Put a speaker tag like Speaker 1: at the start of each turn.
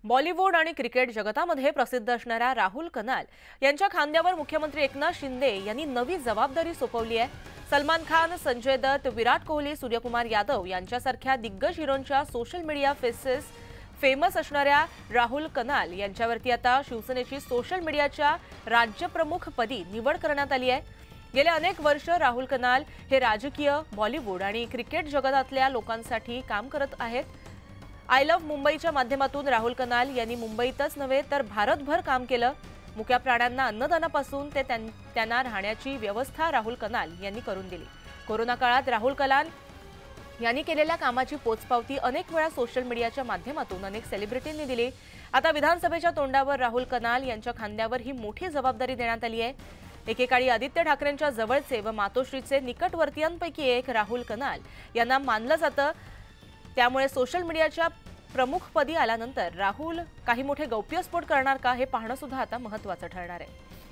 Speaker 1: बॉलिवूड आणि क्रिकेट जगतामध्ये प्रसिद्ध असणाऱ्या राहुल कनाल यांच्या खांद्यावर मुख्यमंत्री एकनाथ शिंदे यांनी नवी जबाबदारी सोपवली आहे। सलमान खान, संजय दत्त, विराट कोहली, सूर्यकुमार यादव यांच्यासारख्या दिग्गज हिरोंच्या सोशल मीडिया फेमस असणाऱ्या राहुल कनाल यांच्यावरती आता शिवसेनेची सोशल मीडियाच्या राज्यप्रमुख पदी निवड करण्यात आली आहे। गेले अनेक वर्ष राहुल कनाल हे राजकीय, बॉलिवूड आणि क्रिकेट जगतातल्या लोकांसाठी काम करत आहेत। आय लव्ह मुंबईच्या माध्यमातून राहुल कनाल यांनी मुंबईतच नव्हे तर भारतभर काम केलं। मुक्या प्राण्यांना अन्नदानापासून ते त्यांना राहण्याची व्यवस्था राहुल कनाल यांनी करून दिली। कोरोना काळात राहुल कनाल यांनी केलेल्या कामाची पोचपावती अनेक वेळा सोशल मीडियाच्या माध्यमातून अनेक सेलिब्रिटींनी दिली। आता विधानसभेच्या तोंडावर राहुल कनाल यांच्या खांद्यावर ही मोठी जबाबदारी देण्यात आली आहे। एकेकाळी आदित्य ठाकरेंच्या जवळचे व मातोश्रीचे निकटवर्तीयांपैकी एक राहुल कनाल यांना मानलं जातं। त्यामुळे सोशल मीडियाच्या प्रमुखपदी आल्यानंतर राहुल काही मोठे गौप्यस्फोट करणार का हे पाहणं सुद्धा आता महत्त्वाचं ठरणार आहे।